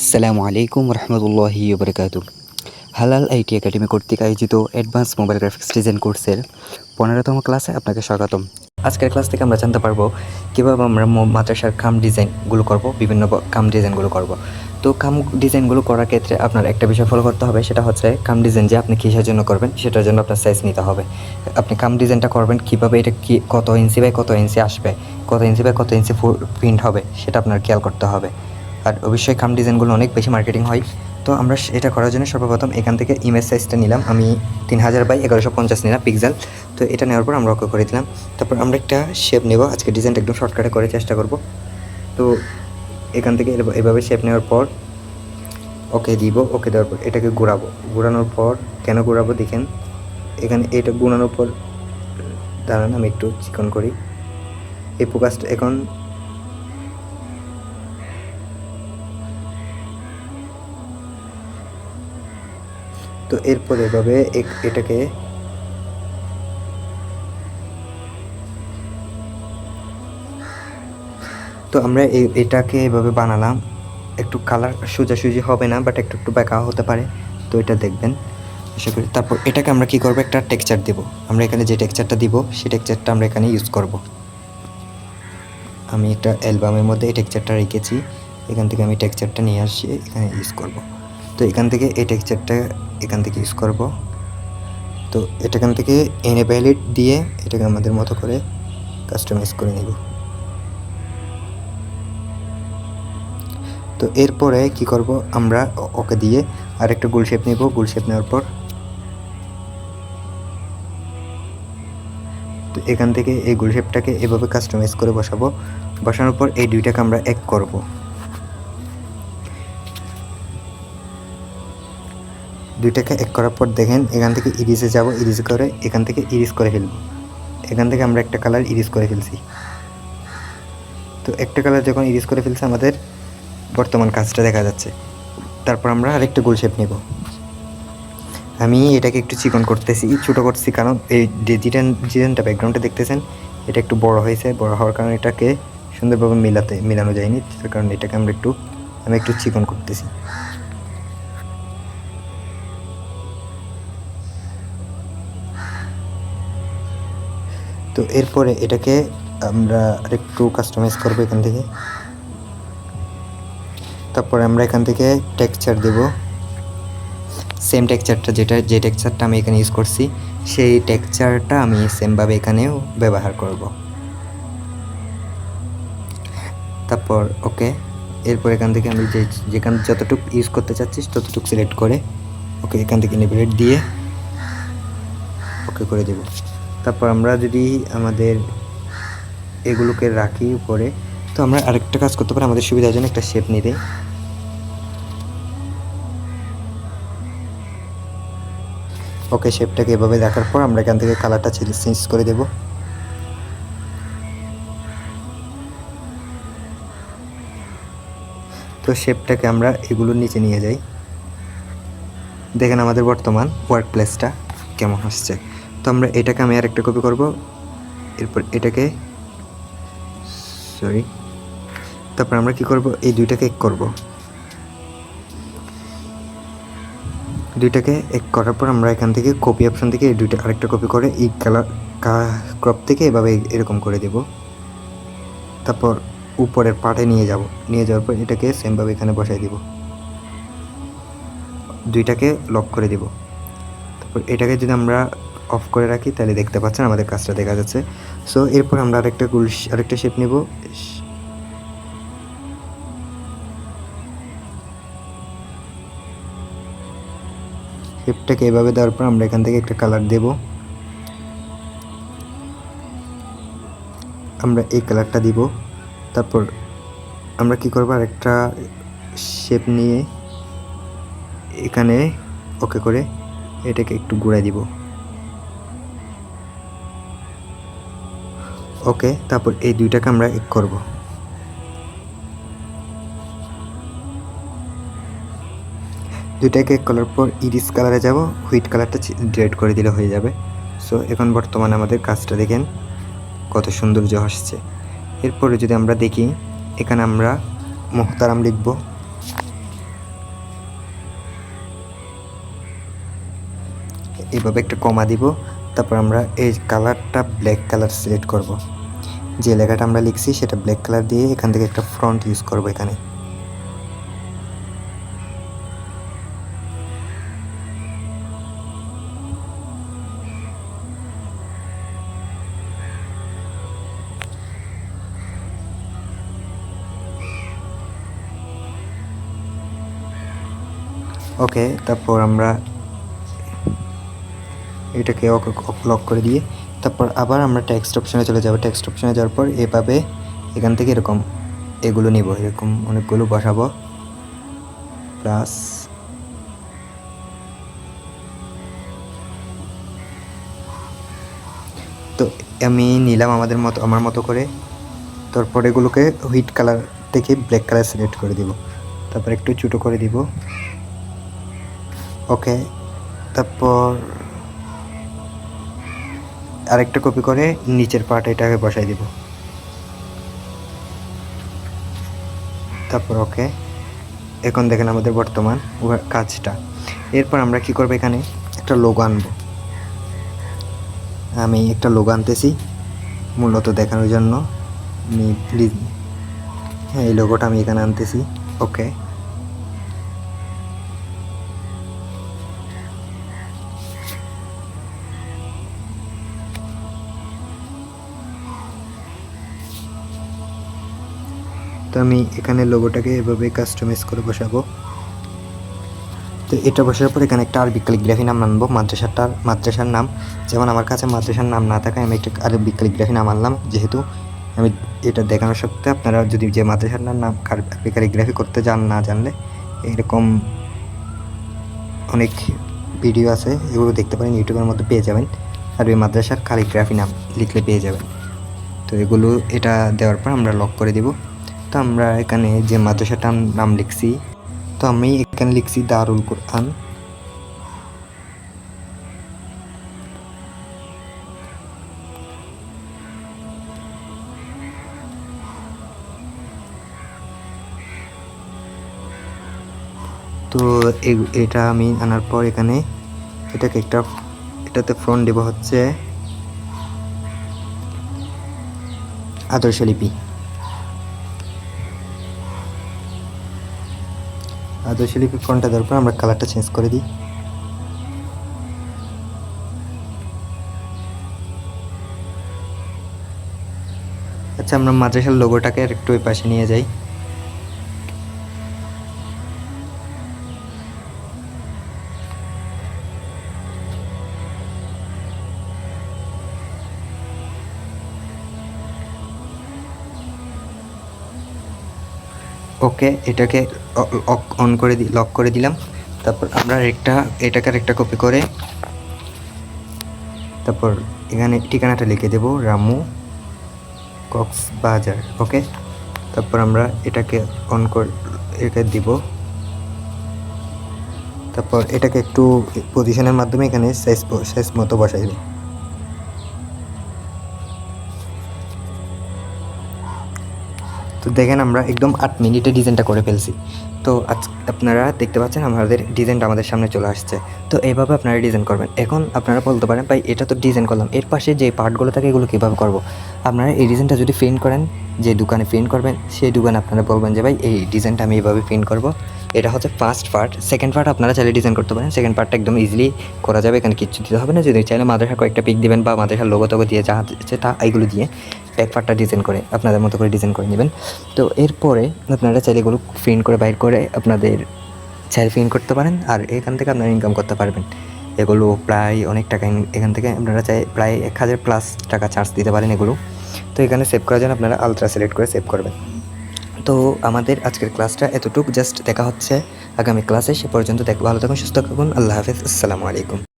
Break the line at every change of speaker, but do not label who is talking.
আসসালামু আলাইকুম রহমতুল্লাহি ওবরাকাতু। হালাল আইটি একাডেমি কর্তৃক আয়োজিত অ্যাডভান্স মোবাইল গ্রাফিক্স ডিজাইন কোর্সের 15তম ক্লাসে আপনাকে স্বাগতম। আজকের ক্লাস থেকে আমরা জানতে পারবো কীভাবে আমরা মাদ্রাসার কাম ডিজাইনগুলো করব, বিভিন্ন কাম ডিজাইনগুলো করব। তো কাম ডিজাইনগুলো করার ক্ষেত্রে আপনার একটা বিষয় ফলো করতে হবে, সেটা হচ্ছে কাম ডিজাইন যে আপনি কিসের জন্য করবেন সেটার জন্য আপনার সাইজ নিতে হবে। আপনি কাম ডিজাইনটা করবেন কীভাবে, এটা কি কত ইঞ্চি বাই কত ইঞ্চি আসবে, কত ইঞ্চি বাই কত ইঞ্চি প্রিন্ট হবে সেটা আপনার খেয়াল করতে হবে। আর অবশ্যই কাম ডিজাইনগুলো অনেক বেশি মার্কেটিং হয়। তো আমরা এটা করার জন্য সর্বপ্রথম এখান থেকে ইমেজ সাইজটা নিলাম, আমি 3000 বাই 1150 নিলাম পিক্সেল। তো এটা নেওয়ার পর আমরা ওকে করে দিলাম। তারপর আমরা একটা শেপ নেব, আজকে ডিজাইনটা একদম শর্টকাটে করে চেষ্টা করব। তো এখান থেকে এভাবে শেপ নেওয়ার পর ওকে দিব, ওকে দেওয়ার পর এটাকে ঘোরানোর পর কেন ঘোরাবো দেখেন, এখানে এটা ঘোরানোর পর দাঁড়ান আমি একটু চিকন করি এই ফোকাসটা। এখন তো এরপর এভাবে এটাকে তো আমরা এটাকে এভাবে বানালাম। একটু কালার সোজাসুজি হবে না, বাট একটু একটু বাঁকা হতে পারে, তো এটা দেখবেন আশা করি। তারপর এটাকে আমরা কি করব, একটা টেক্সচার দেব। আমরা এখানে যে টেক্সচারটা দিব সেই টেক্সচারটা আমরা এখানে ইউজ করব। আমি একটা অ্যালবামের মধ্যে এই টেক্সচারটা রেখেছি, এখান থেকে আমি টেক্সচারটা নিয়ে আসি এখানে ইউজ করব। তো এখান থেকে এই টেক্সচারটা এখান থেকে ইউজ করব। তো এটা এখান থেকে এনে ভ্যালিড দিয়ে এটাকে আমাদের মতো করে কাস্টমাইজ করে নেব। তো এরপরে কি করব, আমরা ওকে দিয়ে আরেকটা গোল শেপ নেব। গোল শেপ নেওয়ার পর তো এখান থেকে এই গোল শেপটাকে এভাবে কাস্টমাইজ করে বসাবো। বসানোর পর এই দুইটাকে আমরা এক করব। দুইটাকে এক করার পর দেখেন এখান থেকে ইরিজে যাব, ইরিজ করে এখান থেকে ইরিজ করে ফেলব। এখান থেকে আমরা একটা কালার ইরিজ করে ফেলছি। তো একটা কালার যখন ইরিজ করে ফেলছি আমাদের বর্তমান কাজটা দেখা যাচ্ছে। তারপর আমরা আরেকটা গোল শেপ নেব। আমি এটাকে একটু চিকন করতেছি, ছোটো করছি, কারণ এই ডিজাইনটা ব্যাকগ্রাউন্ডে দেখতেছেন এটা একটু বড় হয়েছে। বড় হওয়ার কারণে এটাকে সুন্দরভাবে মেলানো যায়নি, তার কারণে এটাকে আমি একটু চিকন করতেছি। তো এরপরে এটাকে আমরা আরেকটু কাস্টমাইজ করবো এখান থেকে। তারপরে আমরা এখান থেকে টেক্সচার দেব, সেম টেক্সচারটা যে টেক্সচারটা আমি এখানে ইউজ করছি সেই টেক্সচারটা আমি সেমভাবে এখানেও ব্যবহার করব। তারপর ওকে, এরপর এখান থেকে আমি যেখানে যতটুকু ইউজ করতে চাচ্ছি ততটুকু সিলেক্ট করে ওকে এখান থেকে নেভিগেট দিয়ে ওকে করে দেব। তারপর আমরা যদি আমাদের এগুলোকে রাখি উপরে, তো আমরা আরেকটা কাজ করতে পারি, আমাদের সুবিধার জন্য একটা শেপ নিতে। ওকে, শেপটাকে এভাবে দেখার পর আমরা এখান থেকে কালারটা চেঞ্জ করে দেব। তো শেপটাকে আমরা এগুলোর নিচে নিয়ে যাই, দেখেন আমাদের বর্তমান ওয়ার্ক প্লেসটা কেমন হচ্ছে। তো আমরা এটাকে আমি আরেকটা কপি করব, এরপর এটাকে তারপর আমরা কি করব, এই দুইটাকে এক করব। দুইটাকে এক করার পর আমরা এখান থেকে কপি অপশন থেকে এই দুইটা আরেকটা কপি করে এই কালার ক্রপ থেকে এভাবে এরকম করে দেব। তারপর উপরের পার্টে নিয়ে যাওয়ার পর এটাকে সেমভাবে এখানে বসাই দিব, দুইটাকে লক করে দিব। তারপর এটাকে যদি আমরা অফ করে রাখি তাহলে দেখতে পাচ্ছেন আমাদের কাজটা দেখা যাচ্ছে। সো এরপর আমরা আরেকটা শেপ নেব। শেপটাকে এভাবে দেওয়ার পর আমরা এখান থেকে একটা কালার দেব, আমরা এই কালারটা দিব। তারপর আমরা কি করব, আরেকটা শেপ নিয়ে এখানে ওকে করে এটাকে একটু ঘুরাই দিব। ওকে, তারপর এই দুইটাকে আমরা এক করব। দুইটাকে এক করার পর ইরিস কালারে যাব, হুইট কালারটা ডিলিট করে দিলে হয়ে যাবে। সো এখন বর্তমানে আমাদের কাজটা দেখেন কত সৌন্দর্য আসছে। এরপরে যদি আমরা দেখি এখানে আমরা মোহতারাম লিখব, এইভাবে একটা কমা দিব। তারপর আমরা এই কালারটা ব্ল্যাক কালার সিলেক্ট করব। যে লেখাটা আমরা লিখছি সেটা ব্ল্যাক কালার দিয়ে এখান থেকে একটা ফন্ট ইউজ করব এখানে। ওকে, তারপর আমরা এটাকে লক করে দিয়ে তারপর আবার আমরা টেক্সট অপশনে চলে যাব। টেক্সট অপশনে যাওয়ার পর এভাবে এখান থেকে এরকম এগুলো নিব, এরকম অনেকগুলো বসাবো। প্লাস তো আমি নিলাম আমার মতো করে। তারপর এগুলোকে হোয়াইট কালার থেকে ব্ল্যাক কালার সিলেক্ট করে দিব। তারপর একটু ছোটো করে দিব। ওকে, তারপর আরেকটা কপি করে নিচের পার্ট এটাকে বসাই দিব। তারপর ওকে, এখন দেখেন আমাদের বর্তমান কাজটা। এরপর আমরা কি করব, এখানে একটা লোগো আনবো। আমি একটা লোগো আনতেছি মূলত দেখানোর জন্য। আমি প্লিজ, হ্যাঁ, এই লোগোটা আমি এখানে আনতেছি। ওকে, তো আমি এখানে লোগোটাকে এভাবে কাস্টমাইজ করে বসাবো। তো এটা বসার পর এখানে একটা আরবি ক্যালিগ্রাফি নাম আনবো, মাদ্রাসার নাম। যেমন আমার কাছে মাদ্রাসার নাম না থাকায় আমি একটা আরবি ক্যালিগ্রাফি নাম আনলাম, যেহেতু আমি এটা দেখানোর সত্ত্বে আপনারা যদি যে মাদ্রাসার নাম আরবি ক্যালিগ্রাফি করতে না জানলে এরকম অনেক ভিডিও আছে, এগুলো দেখতে পারেন, ইউটিউবের মধ্যে পেয়ে যাবেন। আরবি মাদ্রাসার ক্যালিগ্রাফি নাম লিখলে পেয়ে যাবেন। তো এগুলো এটা দেওয়ার পর আমরা লক করে দিব। তো আমরা এখানে যে মাদ্রাসাটার নাম লিখছি, তো আমি এখানে লিখছি দারুল কোরআন। তো এটা আমি আনার পর এখানে এটাতে ফ্রন্ট দেব হচ্ছে আদর্শ লিপি। আদর্শ লিপি ফ্রন্টটা দেওয়ার পর আমরা কালারটা চেঞ্জ করে দিই। আচ্ছা, আমরা মাদ্রাসার লোগোটাকে একটু ওই পাশে নিয়ে যাই। ওকে, এটাকে লক করে দিলাম। তারপর আমরা এটাকে আরেকটা কপি করে তারপর এখানে ঠিকানাটা লিখে দেব, রামু কক্সবাজার। ওকে, তারপর আমরা এটাকে এটা দিব। তারপর এটাকে একটু পজিশনের মাধ্যমে এখানে সাইজ মতো বসাই দিই। তো দেখেন আমরা একদম 8 মিনিটে ডিজাইনটা করে ফেলছি। তো আপনারা দেখতে পাচ্ছেন আমাদের ডিজাইনটা আমাদের সামনে চলে আসছে। তো এইভাবে আপনারা ডিজাইন করবেন। এখন আপনারা বলতে পারেন, ভাই এটা তো ডিজাইন করলাম, এর পাশে যে পার্টগুলো থাকে এগুলো কীভাবে করব। আপনারা এই ডিজাইনটা যদি প্রিন্ট করেন, যে দোকানে প্রিন্ট করবেন সেই দোকানে আপনারা বলবেন যে ভাই এই ডিজাইনটা আমি এইভাবে প্রিন্ট করব। এটা হচ্ছে ফার্স্ট পার্ট। সেকেন্ড পার্ট আপনারা চাইলে ডিজাইন করতে পারেন। সেকেন্ড পার্টটা একদম ইজিলি করা যাবে, এখানে কিচ্ছু দিতে হবে না। যদি চাইলে মাদ্রাসার কয়েকটা পিক দিবেন বা মাদ্রাসার লোগো টোগো দিয়ে যা আছে তা এইগুলো দিয়ে ব্যাক পার্টটা ডিজাইন করে আপনাদের মতো করে ডিজাইন করে নেবেন। তো এরপরে আপনারা চাইলে এগুলো প্রিন্ট করে বাইর করে আপনাদের চাইলে প্রিন্ট করতে পারেন, আর এখান থেকে আপনারা ইনকাম করতে পারবেন। এগুলো প্রায় অনেক টাকা, এখান থেকে আপনারা চাই প্রায় 1000+ টাকা চার্জ দিতে পারেন এগুলো। তো এখানে সেভ করার জন্য আপনারা আলট্রা সিলেক্ট করে সেভ করবেন। তো আমাদের আজকের ক্লাসটা এতটুকু, জাস্ট দেখা হচ্ছে আগামী ক্লাসে। সে পর্যন্ত ভালো থাকুন, সুস্থ থাকুন। আল্লাহ হাফেজ, আসসালামু আলাইকুম।